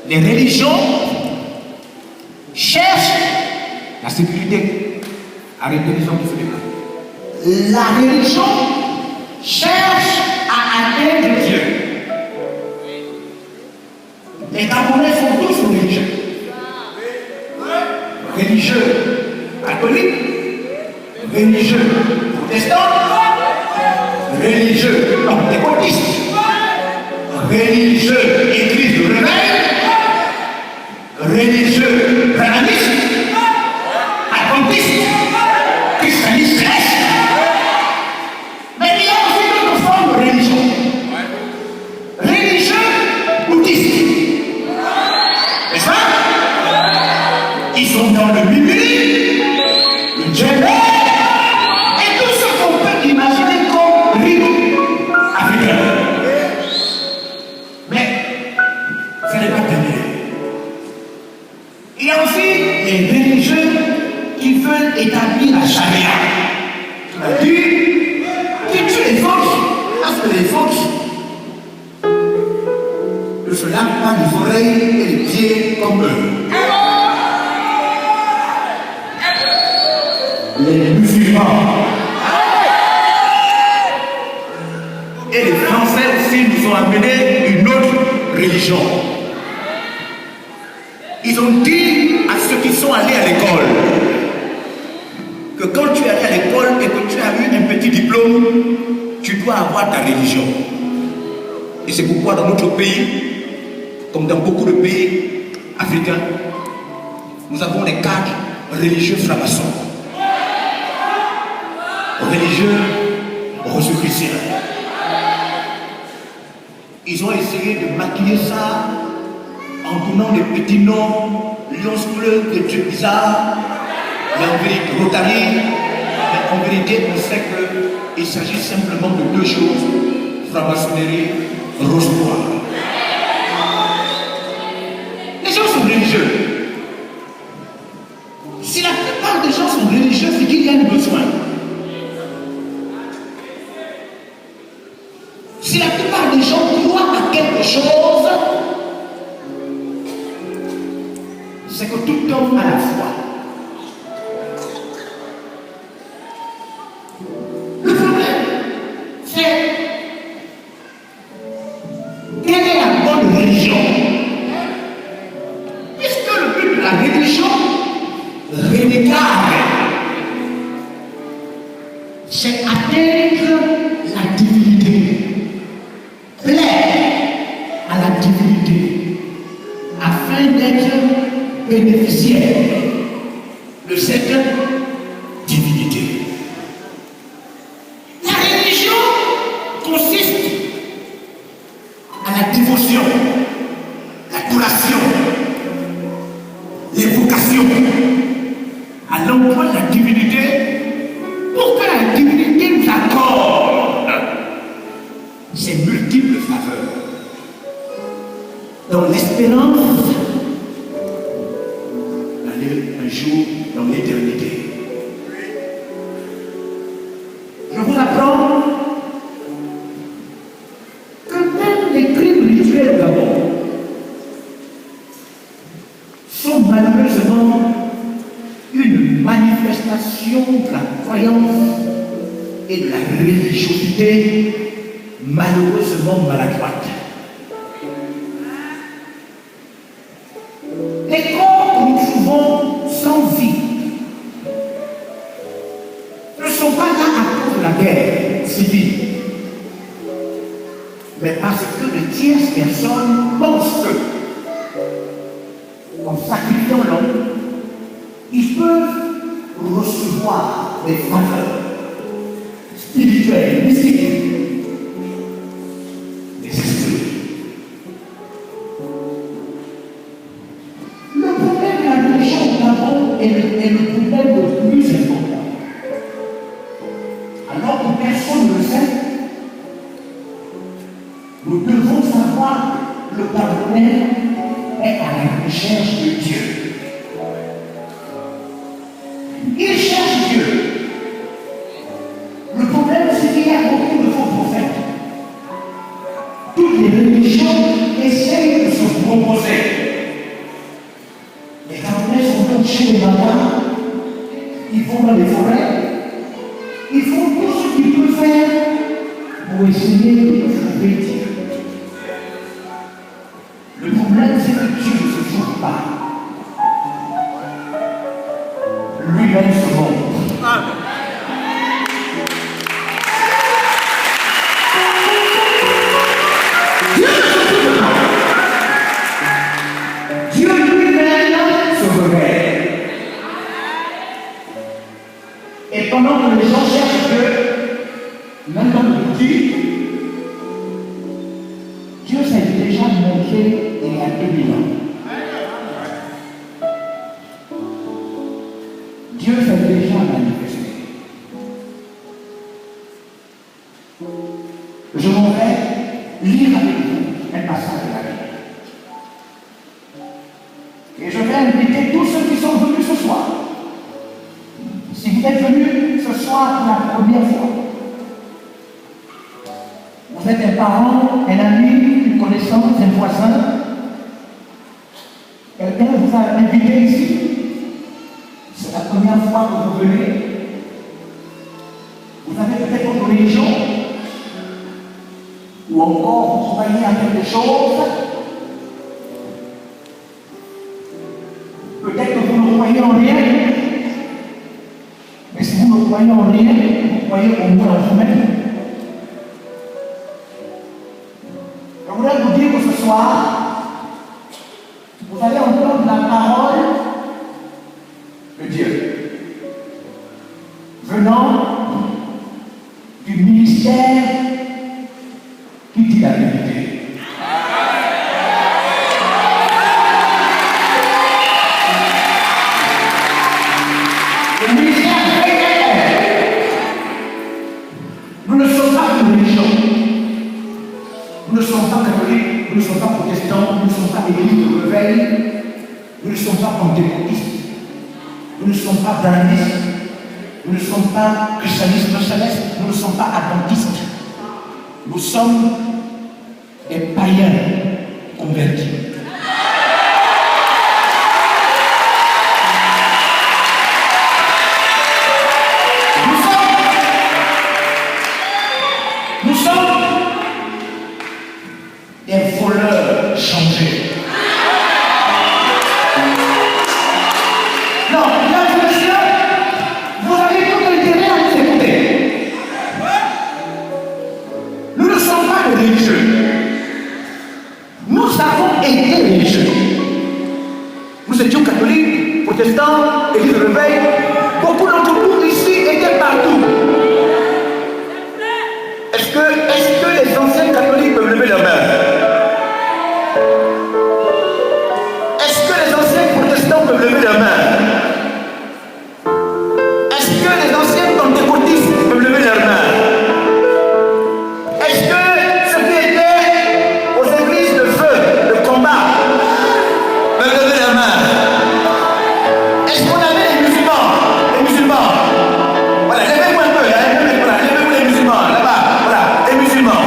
Les religions cherchent la sécurité. Arrêtez les gens qui font des blagues. La religion cherche à atteindre Dieu. Les Gabonais sont tous religieux. Religieux catholiques, religieux protestants, religieux pentecôtistes, religieux église de réveil, religieux brahmanistes, adventistes, christianistes célestes. Mais il y a aussi d'autres formes de religion. Religieux bouddhistes. N'est-ce pas? Ils sont dans le mimiri, le djembe, et tout ce qu'on peut imaginer comme rite africain. Mais ça n'est pas terminé. Il y a aussi les religieux qui veulent établir la charia. C'est-à-dire que tu évoques, parce que les fox ne se lavent pas les oreilles et les pieds comme eux. Les musulmans et les Français aussi nous ont amené une autre religion. Ils ont dit à ceux qui sont allés à l'école que quand tu es allé à l'école et que tu as eu un petit diplôme, tu dois avoir ta religion. Et c'est pourquoi dans notre pays, comme dans beaucoup de pays africains, nous avons des cadres religieux francs-maçons, religieux rosicruciens. Ils ont essayé de maquiller ça en donnant des petits noms, Lions Bleus, de Dieu bizarre, et en vérité Rotary, mais en vérité on sait qu'il s'agit simplement de deux choses, franc-maçonnerie, rose-bois. Les gens sont religieux. Si la plupart des gens sont religieux, c'est qu'il y a un besoin. Si la plupart des gens croient à quelque chose, c'est que tout homme a la foi. Le problème, c'est quelle est la bonne religion? Puisque le but de la religion renégade, c'est atteindre la divinité. Plaire à la divinité afin d'être bénéficiaire de cette divinité. La religion consiste à la dévotion, l'adoration, l'évocation, à l'emploi de la divinité pour que la divinité nous accorde ses multiples faveurs dans l'espérance d'aller un jour dans l'éternité. Je vous apprends que même les crimes rituels d'abord sont malheureusement une manifestation de la croyance et de la religiosité malheureusement maladroite. Les corps que nous trouvons sans vie ne sont pas là à cause de la guerre civile, mais parce que de tierces personnes pensent qu'en sacrifiant l'homme, ils peuvent recevoir des faveurs spirituelles, mystiques. Et le problème le plus important. Alors que personne ne le sait, nous devons savoir que le partenaire est à la recherche de Dieu. Il cherche Dieu. Le problème, c'est qu'il y a beaucoup de faux prophètes. Toutes les religions essayent de se proposer chercher les matins, ils vont dans les forêts, ils font tout ce qu'ils peuvent faire pour essayer de trouver Dieu. Le problème, c'est que Dieu ne se trouve pas. Lui-même se montre. Dieu ne se trouve pas. Dieu lui-même se révèle. Et pendant que les gens cherchent Dieu, même dans le bouddhisme, Dieu s'est déjà montré il y a 2000 ans. Dieu s'est déjà manifesté. Je m'en vais lire avec vous un passage de la Bible. Et je vais inviter tous ceux qui sont venus ce soir. Si vous êtes venus ce soir pour la première fois, vous êtes un parent, un ami, une connaissance, un voisin, quelqu'un vous a invité ici. C'est la première fois que vous venez. Vous avez peut-être votre religion, ou encore vous croyez à quelque chose. Peut-être que vous ne croyez en rien. Mais si vous ne croyez en rien, vous croyez au moins en vous-même. Je voudrais vous dire que ce soir, vous allez entendre la parole de Dieu venant du ministère qui dit la vérité. Le ministère véritable. Nous ne sommes pas une religion. Nous ne sommes pas catholiques, nous ne sommes pas protestants, nous ne sommes pas églises de réveil, nous ne sommes pas pentecôtistes, nous ne sommes pas danimistes, nous ne sommes pas christianistes célestes, nous ne sommes pas adventistes. Nous sommes des païens convertis. Nous sommes des voleurs changés. Non, mesdames et messieurs, vous avez tout intérêt à nous écouter. Nous ne sommes pas des religieux. Nous avons été religieux. Nous étions catholiques, protestants, église de réveil. Beaucoup d'entre nous ici étaient partout. Est-ce que les anciens catholiques peuvent lever leurs mains? Est-ce que les anciens protestants peuvent lever leurs mains? Est-ce que les anciens pentecôtistes peuvent lever leurs mains? Est-ce que ceux qui étaient aux églises de feu, de combat, peuvent lever leurs mains? Est-ce qu'on avait les musulmans? Les musulmans? Voilà, levez-vous un peu, voilà, levez-vous les musulmans, là-bas, voilà, les musulmans.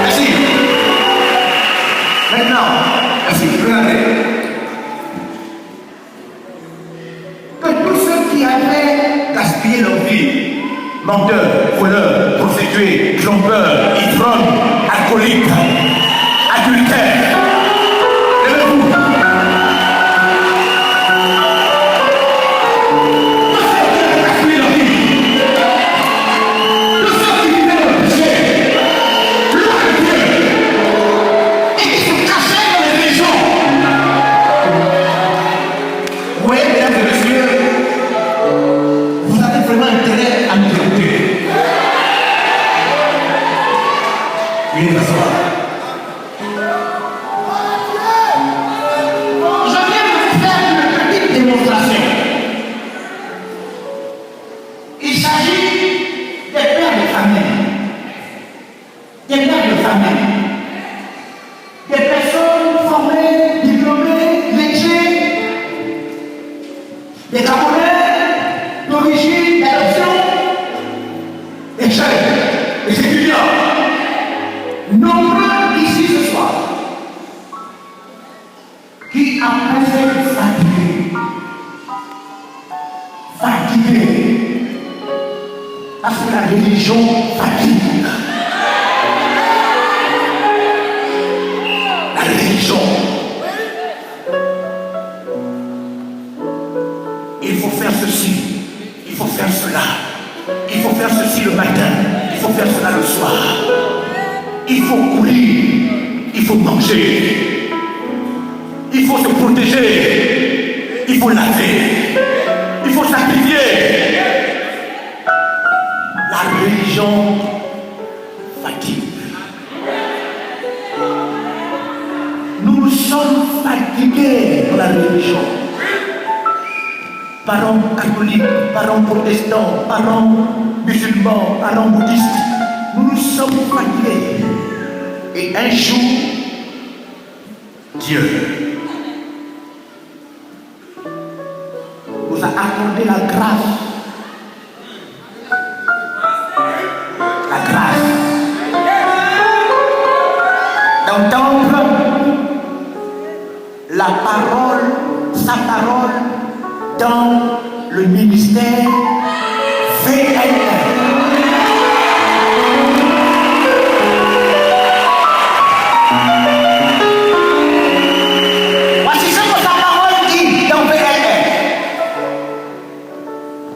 Merci. Maintenant, merci, regardez. Que tous ceux qui avaient gaspillé leur vie, menteurs, voleurs, prostituées, trompeurs, ivrognes, alcooliques, adultères, levez-vous. Tous ceux qui avaient gaspillé leur vie, tous ceux qui vivaient dans le péché, loin de Dieu, et qui se cachaient dans les religions. Oui, mesdames et messieurs, vous avez vraiment intérêt à nous écouter. Oui, s'asseoir. Je viens de vous faire une petite démonstration. Il s'agit des pères de famille. Des pères de famille. Des personnes formées, diplômées, métiers, des Gabonais d'origine, d'adoption, des jeunes, des étudiants, nombreux ici ce soir. après c'est fatigué. Fatigué. Parce que la religion fatigue. La religion. Il faut faire ceci. Il faut faire cela. Il faut faire ceci le matin. Il faut faire cela le soir. Il faut courir. Il faut manger. Il faut se protéger. Il faut laver. Il faut sacrifier. La religion fatigue. Nous sommes fatigués dans la religion. Parents catholiques, parents protestants, parents musulmans, parents bouddhistes, nous sommes fatigués. Et un jour, Dieu nous a accordé la grâce. La grâce d'entendre la parole, sa parole dans le ministère VLR. Voici ce que sa parole dit dans VLR.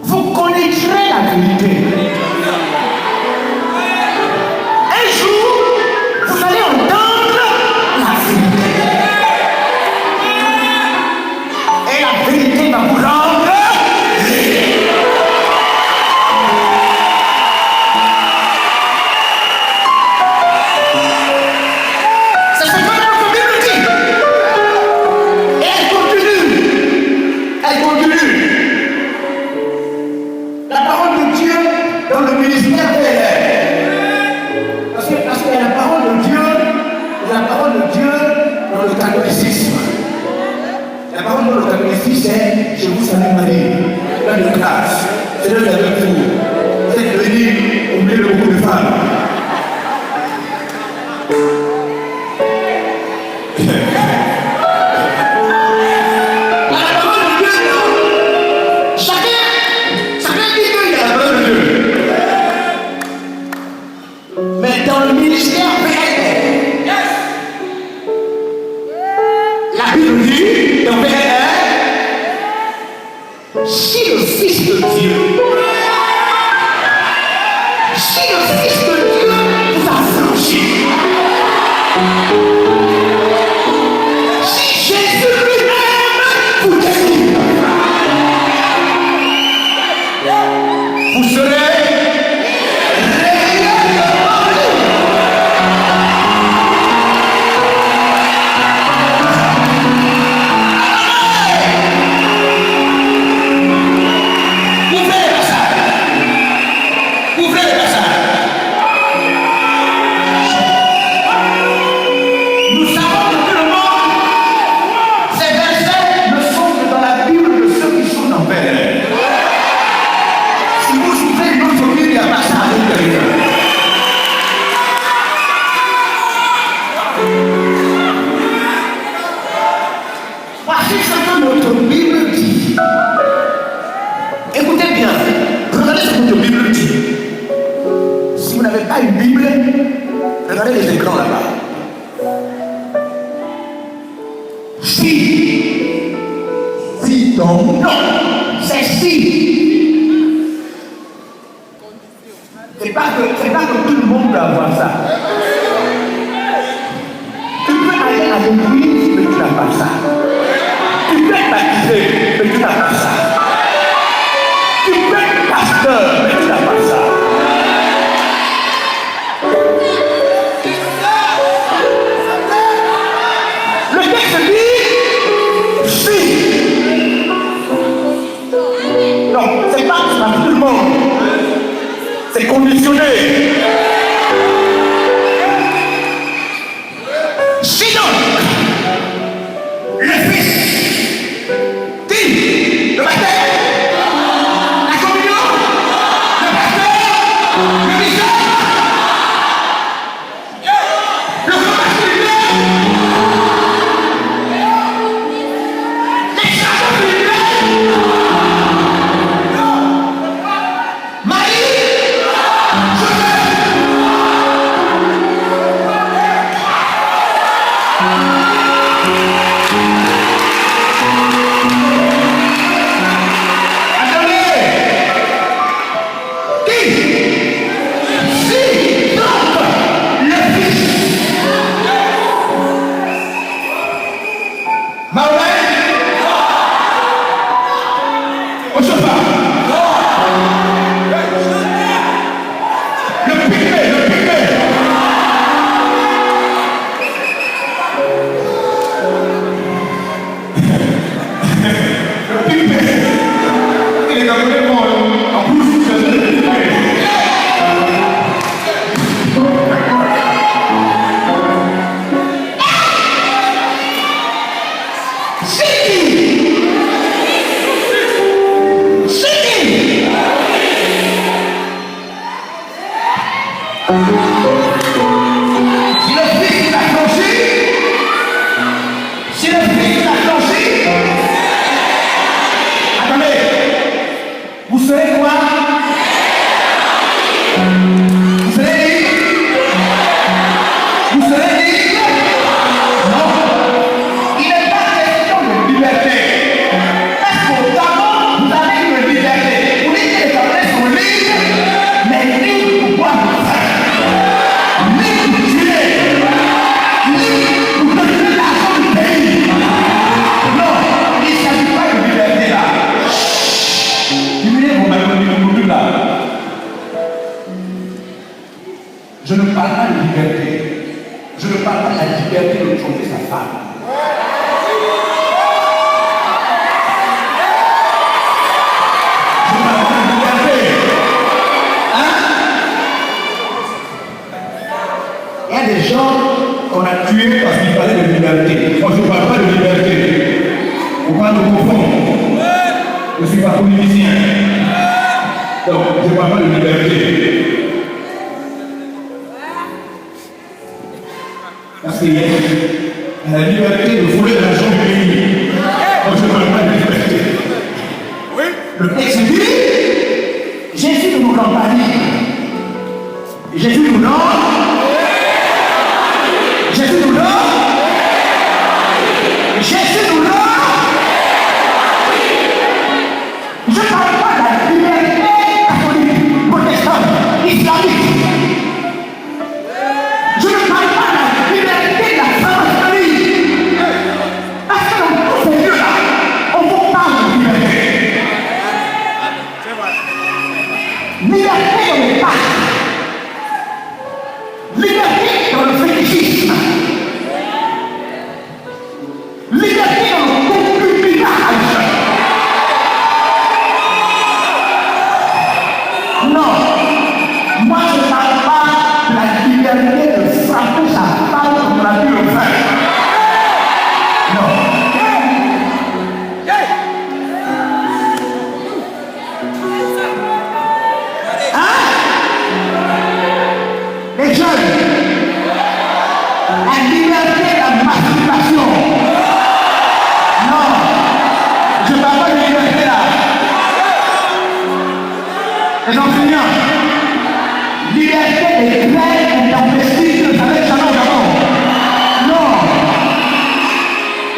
Vous connaîtrez la vérité. Un jour, vous allez entendre la vérité. Et la vérité va vous rendre. C'est ce que notre Bible dit. Et elle continue. Elle continue. La parole de Dieu dans le ministère VLR. Parce qu'il y a la parole de Dieu dans le catholicisme. La parole dans le catholicisme, c'est je vous salue Marie, pleine de grâce, Seigneur est avec vous. Vous êtes bénie au milieu de beaucoup de femmes. La parole de Dieu, non. Chacun dit qu'il y a la parole de Dieu. Mais dans le ministère VLR, la Bible dit dans VLR, si le Fils de Dieu, vous a franchi, si Jésus lui-même vous délivre, vous serez regardez les écrans là-bas. Si donc non, c'est si. C'est pas que tout le monde peut avoir ça. Tu peux aller à l'église, mais tu n'as pas ça. Tu peux être baptisé, mais tu n'as pas ça. Tu peux être pasteur, mais tu n'as pas ça. C'est conditionné. Si donc le Fils dit le baptême, la communion, le pasteur, le bishop, le repas spirituel, Je ne parle pas de la liberté de tromper sa femme. Je parle pas de liberté. Hein? Il y a des gens qu'on a tués parce qu'ils parlaient de liberté. Moi, je ne parle pas de liberté. On parle de confort. Je ne suis pas politicien. Donc, je ne parle pas de liberté. Parce qu'il y a la liberté de voler l'argent du pays. Donc, je ne parle pas de liberté. Oui. Le texte dit Jésus nous campagne. Jésus nous donne. Jésus nous donne. Jésus nous donne. Je ne parle pas de la liberté catholique, protestante, islamique. Je ne parle pas de la liberté de la franc-maçonnerie. Parce que dans tous ces lieux-là, on vous parle de liberté. Liberté dans les pactes. Liberté dans le fétichisme. Liberté dans le concubinage. Non, moi je ne parle pas de la liberté de frapper sa femme comme on a pu le faire. Non. Hein? Les jeunes, la liberté de la masturbation. Non, je ne parle pas de liberté là. Les enseignants, liberté des grèves intempestives avec Salon Gabon. Non,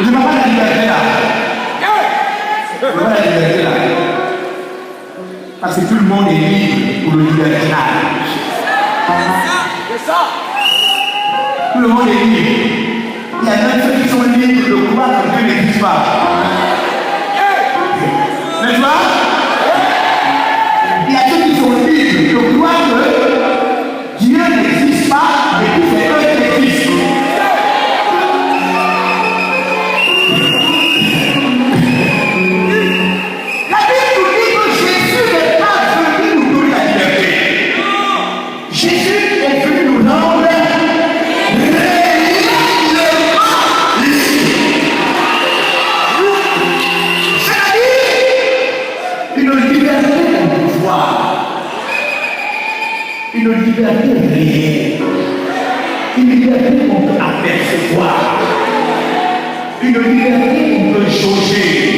je ne parle pas de la liberté là. Je ne parle pas de la liberté là. Parce que tout le monde est libre pour le libertinage. C'est ça. Tout le monde est libre. Il y a même ceux qui sont libres de croire que Dieu n'existe pas. N'est-ce pas? Il y a ceux qui sont libres de croire que Dieu n'existe pas et que c'est eux qui existent. La Bible nous dit que Jésus n'est pas venu nous donner la liberté. Jésus est venu nous rendre réellement libres. C'est-à-dire une liberté de pouvoir. Une liberté réelle, une liberté qu'on peut apercevoir, une liberté qu'on peut jauger.